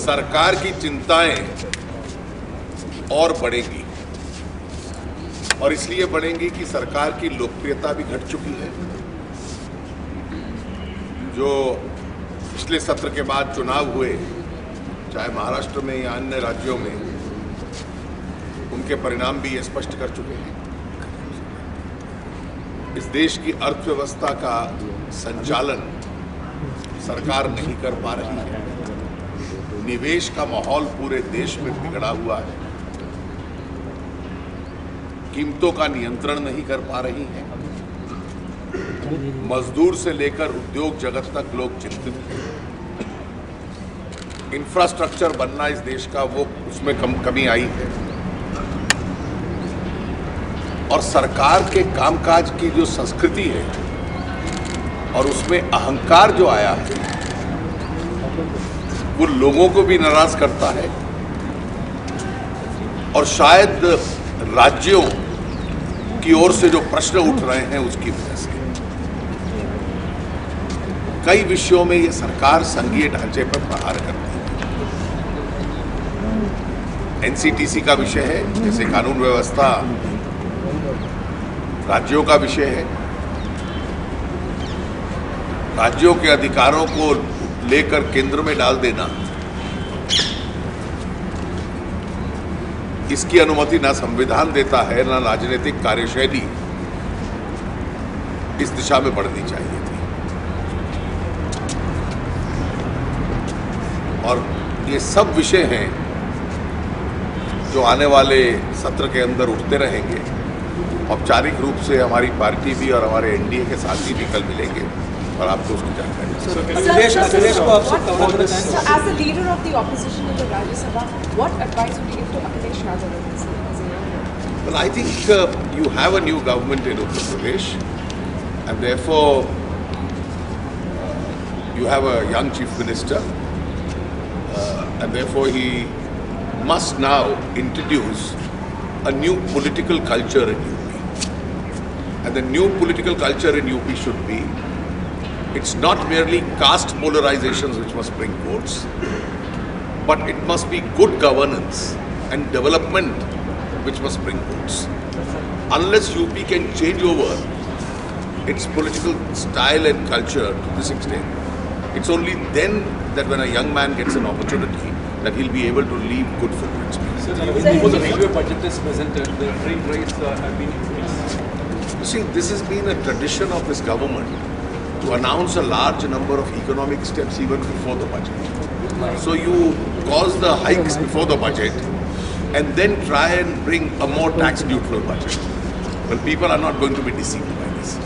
सरकार की चिंताएं और बढ़ेंगी, और इसलिए बढ़ेंगी कि सरकार की लोकप्रियता भी घट चुकी है। जो पिछले सत्र के बाद चुनाव हुए, चाहे महाराष्ट्र में या अन्य राज्यों में, उनके परिणाम भी ये स्पष्ट कर चुके हैं। इस देश की अर्थव्यवस्था का संचालन सरकार नहीं कर पा रही है। निवेश का माहौल पूरे देश में बिगड़ा हुआ है। कीमतों का नियंत्रण नहीं कर पा रही है। मजदूर से लेकर उद्योग जगत तक लोग चिंतित हैं। इंफ्रास्ट्रक्चर बनना इस देश का, वो उसमें कमी आई है। और सरकार के कामकाज की जो संस्कृति है और उसमें अहंकार जो आया है, वो लोगों को भी नाराज करता है और शायद राज्यों की ओर से जो प्रश्न उठ रहे हैं उसकी वजह से कई विषयों में ये सरकार संघीय ढांचे पर प्रहार करती है। एनसीटीसी का विषय है, जैसे कानून व्यवस्था राज्यों का विषय है। राज्यों के अधिकारों को लेकर केंद्र में डाल देना, इसकी अनुमति ना संविधान देता है, ना राजनीतिक कार्यशैली इस दिशा में बढ़नी चाहिए थी। और ये सब विषय हैं जो आने वाले सत्र के अंदर उठते रहेंगे। औपचारिक रूप से हमारी पार्टी भी और हमारे एनडीए के साथी भी कल मिलेंगे और आपको उसकी जानकारी देंगे। Well, I think you have a new government in Uttar Pradesh, and therefore you have a young chief minister, and therefore he must now introduce a new political culture in UP. And the new political culture in UP should be, it's not merely caste polarizations which must bring votes, but it must be good governance and development which must bring votes. Unless UP can change over its political style and culture to this extent, it's only then that when a young man gets an opportunity that he'll be able to leave good footprints. So before the railway budget is presented, the freight rates have been increased. You see, this has been a tradition of this government to announce a large number of economic steps even before the budget. So you cause the hikes before the budget and then try and bring a more tax neutral budget. Well, people are not going to be deceived by this.